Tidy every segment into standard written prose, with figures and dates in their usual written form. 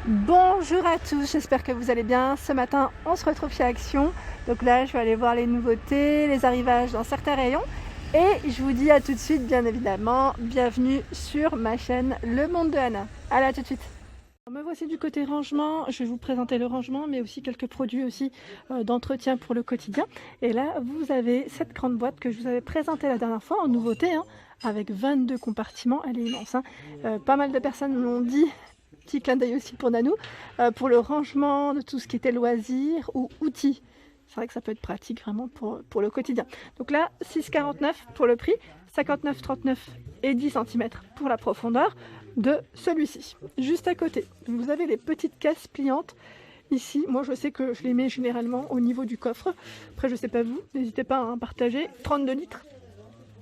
Bonjour à tous, j'espère que vous allez bien. Ce matin, on se retrouve chez Action. Donc là, je vais aller voir les nouveautés, les arrivages dans certains rayons. Et je vous dis à tout de suite, bien évidemment, bienvenue sur ma chaîne Le Monde de Anna. Allez, à tout de suite. Me voici du côté rangement, je vais vous présenter le rangement, mais aussi quelques produits aussi d'entretien pour le quotidien. Et là, vous avez cette grande boîte que je vous avais présentée la dernière fois en nouveauté, avec 22 compartiments, elle est immense. Pas mal de personnes m'ont dit, petit clin d'œil aussi pour Nanou, pour le rangement de tout ce qui était loisirs ou outils. C'est vrai que ça peut être pratique vraiment pour le quotidien. Donc là, 6,49 pour le prix, 59,39 et 10 cm pour la profondeur de celui-ci. Juste à côté, vous avez les petites caisses pliantes. Ici, moi je sais que je les mets généralement au niveau du coffre. Après, je sais pas vous, n'hésitez pas à partager. 32 litres,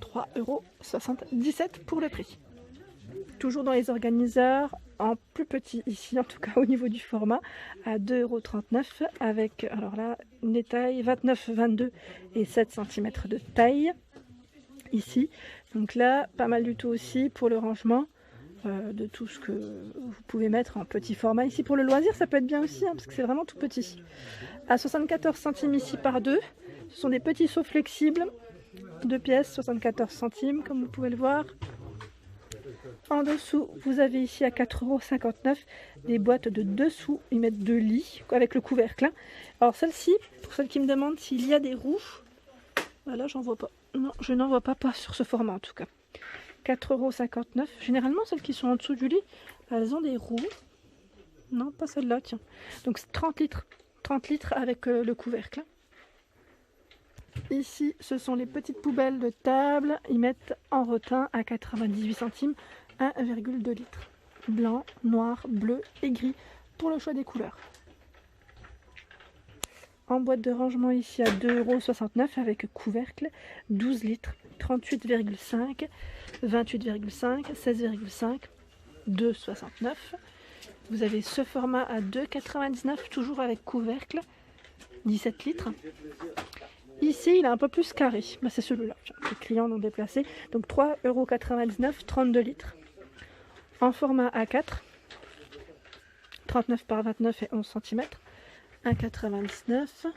3,77 € pour le prix. Toujours dans les organiseurs, en plus petit ici, en tout cas au niveau du format, à 2,39 € avec, alors là, des tailles 29, 22 et 7 cm de taille ici. Donc là, pas mal du tout aussi pour le rangement de tout ce que vous pouvez mettre en petit format. Ici pour le loisir, ça peut être bien aussi, parce que c'est vraiment tout petit. À 74 centimes ici par 2, ce sont des petits seaux flexibles, 2 pièces, 74 centimes, comme vous pouvez le voir. En dessous, vous avez ici à 4,59 € des boîtes de dessous. Ils mettent 2 lits avec le couvercle. Alors celle-ci, pour celles qui me demandent s'il y a des roues, là j'en vois pas. Non, je n'en vois pas sur ce format en tout cas. 4,59 €. Généralement, celles qui sont en dessous du lit, elles ont des roues. Non, pas celle-là, tiens. Donc 30 litres. 30 litres avec le couvercle. Ici, ce sont les petites poubelles de table. Ils mettent en rotin à 98 centimes 1,2 litres. Blanc, noir, bleu et gris pour le choix des couleurs. En boîte de rangement ici à 2,69 € avec couvercle, 12 litres, 38,5, 28,5, 16,5, 2,69. Vous avez ce format à 2,99 €, toujours avec couvercle, 17 litres. Ici, il est un peu plus carré. C'est celui-là. Les clients l'ont déplacé. Donc 3,99 €, 32 litres. En format A4, 39 par 29 et 11 cm. 1,99 €.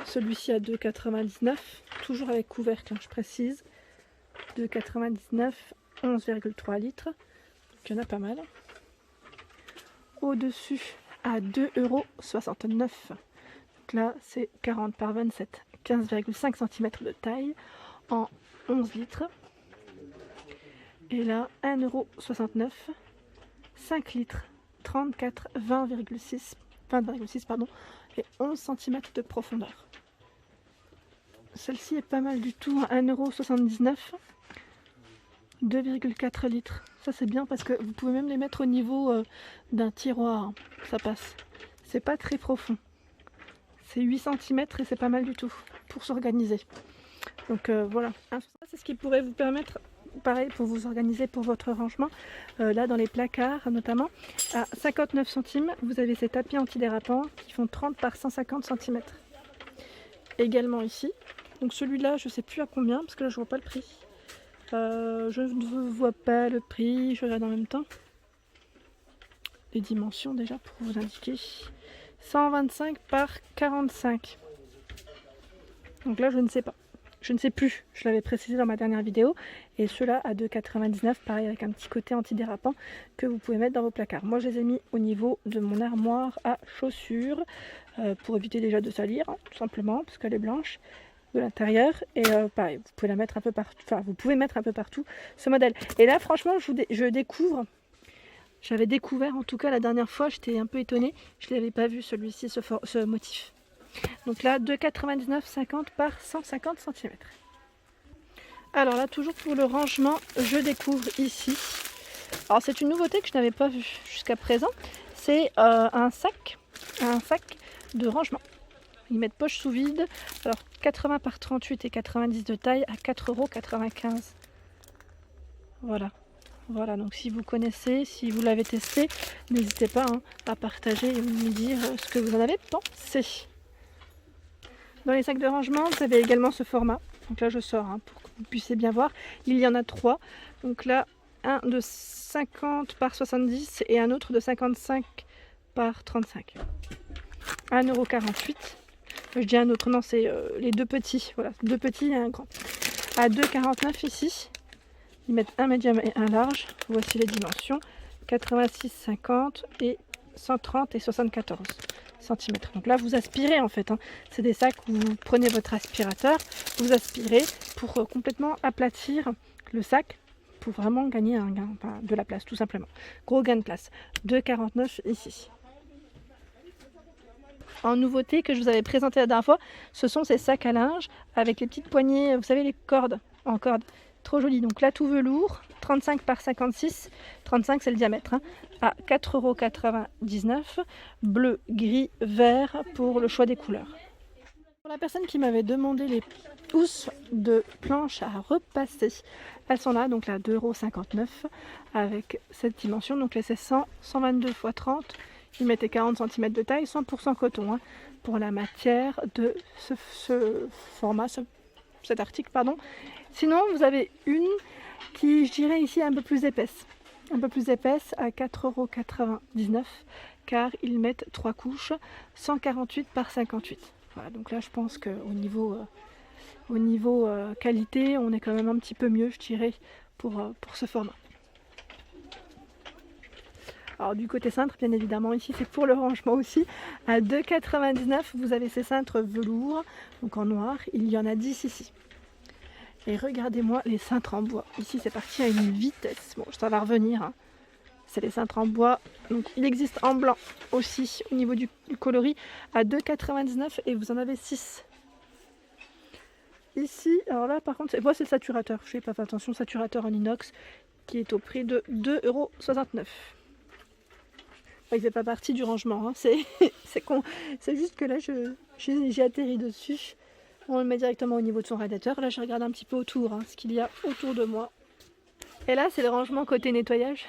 Celui-ci à 2,99 €, toujours avec couvercle, je précise. 2,99 €, 11,3 litres. Donc il y en a pas mal. Au-dessus, à 2,69 €. Donc là, c'est 40 par 27, 15,5 cm de taille en 11 litres. Et là, 1,69 €, 5 litres, 34, 20,6 pardon, et 11 cm de profondeur. Celle-ci est pas mal du tout, 1,79 €, 2,4 litres. Ça c'est bien parce que vous pouvez même les mettre au niveau d'un tiroir, ça passe. C'est pas très profond. C'est 8 cm et c'est pas mal du tout pour s'organiser. Donc voilà, ça c'est ce qui pourrait vous permettre, pareil, pour vous organiser pour votre rangement. Là dans les placards notamment, à 59 centimes, vous avez ces tapis antidérapants qui font 30 par 150 cm. Également ici, donc celui-là je sais plus à combien parce que là je vois pas le prix. Je ne vois pas le prix, je regarde en même temps les dimensions déjà pour vous indiquer. 125 par 45. Donc là je ne sais pas. Je ne sais plus, je l'avais précisé dans ma dernière vidéo. Et ceux-là à 2,99 €, pareil avec un petit côté antidérapant que vous pouvez mettre dans vos placards. Moi je les ai mis au niveau de mon armoire à chaussures pour éviter déjà de salir, tout simplement, parce qu'elle est blanche de l'intérieur. Et pareil, vous pouvez la mettre un peu partout, enfin vous pouvez mettre un peu partout ce modèle. Et là franchement je découvre. J'avais découvert en tout cas la dernière fois, j'étais un peu étonnée, je ne l'avais pas vu celui-ci, ce motif. Donc là, 2,99 €, 50 par 150 cm. Alors là, toujours pour le rangement, je découvre ici. Alors c'est une nouveauté que je n'avais pas vue jusqu'à présent. C'est un sac de rangement. Ils mettent poche sous vide. Alors 80 par 38 et 90 de taille à 4,95 €. Voilà. Voilà, donc si vous connaissez, si vous l'avez testé, n'hésitez pas à partager et me dire ce que vous en avez pensé. Dans les sacs de rangement, vous avez également ce format. Donc là, je sors pour que vous puissiez bien voir. Il y en a 3. Donc là, un de 50 par 70 et un autre de 55 par 35. 1,48 €. Je dis un autre, non, c'est les deux petits. Voilà, deux petits et un grand. À 2,49 € ici. Ils mettent un médium et un large. Voici les dimensions. 86, 50 et 130 et 74 cm. Donc là, vous aspirez en fait. Hein. C'est des sacs où vous prenez votre aspirateur, vous aspirez pour complètement aplatir le sac, pour vraiment gagner un gain, enfin, de la place tout simplement. Gros gain de place. 2,49 € ici. En nouveauté que je vous avais présenté la dernière fois, ce sont ces sacs à linge avec les petites poignées, vous savez, les cordes en corde. Trop joli. Donc là, tout velours, 35 par 56, 35 c'est le diamètre, hein, à 4,99 €, bleu, gris, vert pour le choix des couleurs. Pour la personne qui m'avait demandé les housses de planche à repasser, elles sont là, donc là 2,59 € avec cette dimension, donc là c'est 122 x 30, ils mettaient 40 cm de taille, 100% coton, hein, pour la matière de ce format, cet article, pardon. Sinon, vous avez une qui, je dirais ici, un peu plus épaisse. Un peu plus épaisse à 4,99 €, car ils mettent 3 couches, 148 par 58. Voilà, donc là, je pense qu'au niveau qualité, on est quand même un petit peu mieux, je dirais, pour ce format. Alors du côté cintre, bien évidemment, ici c'est pour le rangement aussi. À 2,99 €, vous avez ces cintres velours, donc en noir. Il y en a 10 ici. Et regardez-moi les cintres en bois. Ici c'est parti à une vitesse. Bon, ça va revenir. Hein. C'est les cintres en bois. Donc il existe en blanc aussi au niveau du coloris à 2,99 € et vous en avez 6. Ici, alors là par contre, c'est le saturateur. Je n'ai pas fait attention, saturateur en inox qui est au prix de 2,69 €. Il ne fait pas partie du rangement. Hein. C'est juste que là j'ai atterri dessus. On le met directement au niveau de son radiateur. Là, je regarde un petit peu autour, hein, ce qu'il y a autour de moi. Et là, c'est le rangement côté nettoyage.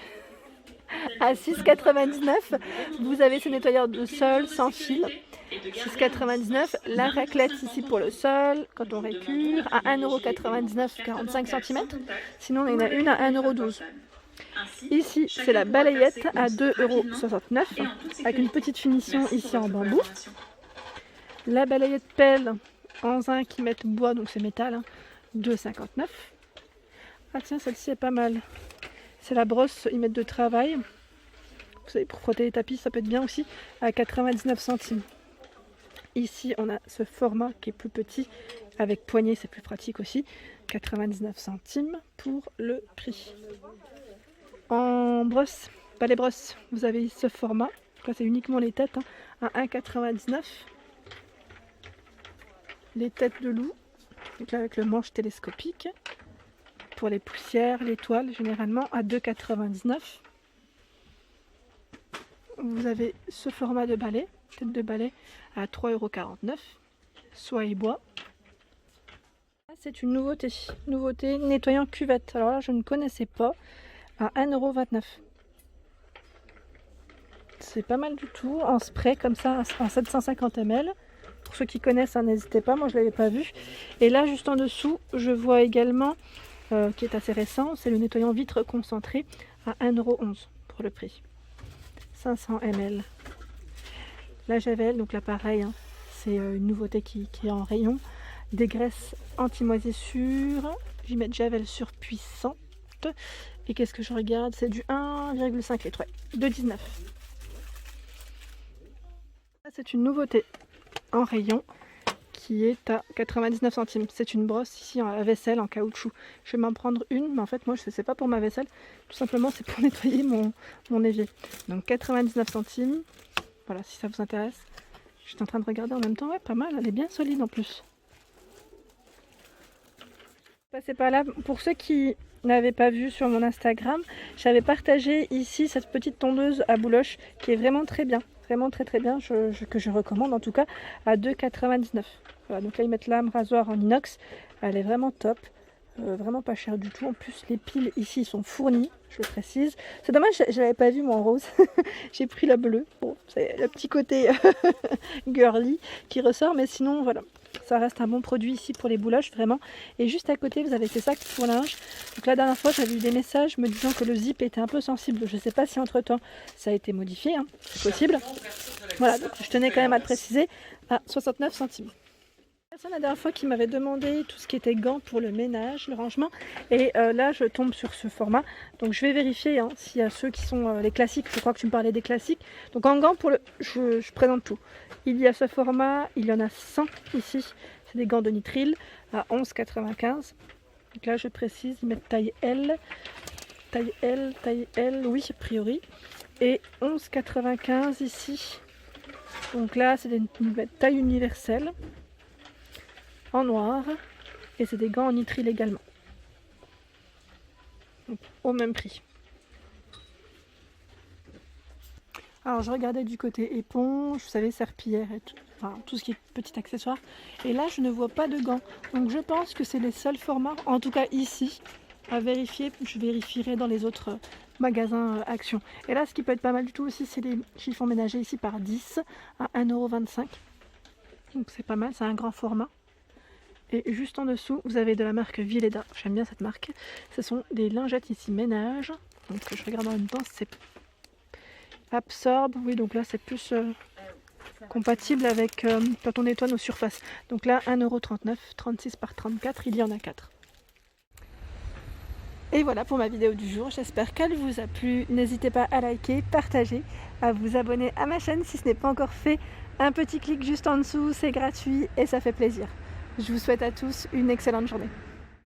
À 6,99 €, vous avez ce nettoyeur de sol sans fil. 6,99 €. La raclette ici pour le sol, quand on récure, à 1,99 €, 45 cm. Sinon, il y en a une à 1,12 €. Ici, c'est la balayette à 2,69 €, avec une petite finition ici en bambou. La balayette pelle en zinc qui mettent bois, donc c'est métal, hein, 2,59 €. Ah tiens, celle-ci est pas mal. C'est la brosse, ils mettent de travail. Vous savez, pour frotter les tapis, ça peut être bien aussi, à 99 centimes. Ici, on a ce format qui est plus petit, avec poignée, c'est plus pratique aussi. 99 centimes pour le prix. En brosse, balai brosse, vous avez ce format. Là, c'est uniquement les têtes, hein, à 1,99 €. Les têtes de loup, donc là avec le manche télescopique. Pour les poussières, les toiles, généralement à 2,99 €. Vous avez ce format de balai, tête de balai à 3,49 €, soie et bois. C'est une nouveauté nettoyant cuvette. Alors là, je ne connaissais pas, à 1,29 €. C'est pas mal du tout, en spray comme ça, en 750 ml. Pour ceux qui connaissent, hein, n'hésitez pas, moi je ne l'avais pas vu. Et là, juste en dessous, je vois également, qui est assez récent, c'est le nettoyant vitre concentré à 1,11 € pour le prix. 500 ml. La Javel, donc là pareil, hein, c'est une nouveauté qui est en rayon. Des graisses anti-moisissure, j'y mets Javel surpuissante. Et qu'est-ce que je regarde? C'est du 1,5 litre, ouais, 2,19 €. C'est une nouveauté en rayon qui est à 99 centimes. C'est une brosse ici à vaisselle en caoutchouc. Je vais m'en prendre une, mais en fait moi je ne sais pas pour ma vaisselle. Tout simplement c'est pour nettoyer mon évier. Donc 99 centimes. Voilà, si ça vous intéresse. Je suis en train de regarder en même temps. Ouais, pas mal, elle est bien solide en plus. Passez par là. Pour ceux qui n'avaient pas vu sur mon Instagram, j'avais partagé ici cette petite tondeuse à bouloche qui est vraiment très bien. Vraiment très bien, que je recommande en tout cas, à 2,99 €. Voilà, donc là ils mettent lame rasoir en inox, elle est vraiment top, vraiment pas chère du tout. En plus les piles ici sont fournies, je le précise. C'est dommage, je l'avais pas vu moi en rose, j'ai pris la bleue. Bon, c'est le petit côté girly qui ressort, mais sinon voilà. Ça reste un bon produit ici pour les bouloches, vraiment. Et juste à côté, vous avez ces sacs pour linge. Donc la dernière fois, j'avais eu des messages me disant que le zip était un peu sensible. Je ne sais pas si entre-temps, ça a été modifié, hein. C'est possible. Voilà, donc je tenais quand même à le préciser, à 69 centimes. C'est la dernière fois qui m'avait demandé tout ce qui était gants pour le ménage, le rangement. Et là, je tombe sur ce format. Donc je vais vérifier hein, s'il y a ceux qui sont les classiques. Je crois que tu me parlais des classiques. Donc en gants, je présente tout. Il y a ce format, il y en a 100 ici. C'est des gants de nitrile à 11,95. Donc là, je précise, ils mettent taille L. Taille L, oui, a priori. Et 11,95 ici. Donc là, c'est des taille universelle. En noir, et c'est des gants en nitrile également, donc, au même prix. Alors je regardais du côté éponge, vous savez, serpillière et tout, enfin, tout ce qui est petit accessoire, et là je ne vois pas de gants, donc je pense que c'est les seuls formats, en tout cas ici, à vérifier. Je vérifierai dans les autres magasins Action. Et là, ce qui peut être pas mal du tout aussi, c'est les chiffons ménagers ici par 10 à 1,25 €, donc c'est pas mal, c'est un grand format. Et juste en dessous, vous avez de la marque Villeda. J'aime bien cette marque. Ce sont des lingettes ici ménage. Donc je regarde en même temps, c'est absorbe. Oui, donc là c'est plus compatible avec quand on nettoie nos surfaces. Donc là 1,39 €, 36 par 34, il y en a 4. Et voilà pour ma vidéo du jour. J'espère qu'elle vous a plu. N'hésitez pas à liker, partager, à vous abonner à ma chaîne si ce n'est pas encore fait. Un petit clic juste en dessous, c'est gratuit et ça fait plaisir. Je vous souhaite à tous une excellente journée.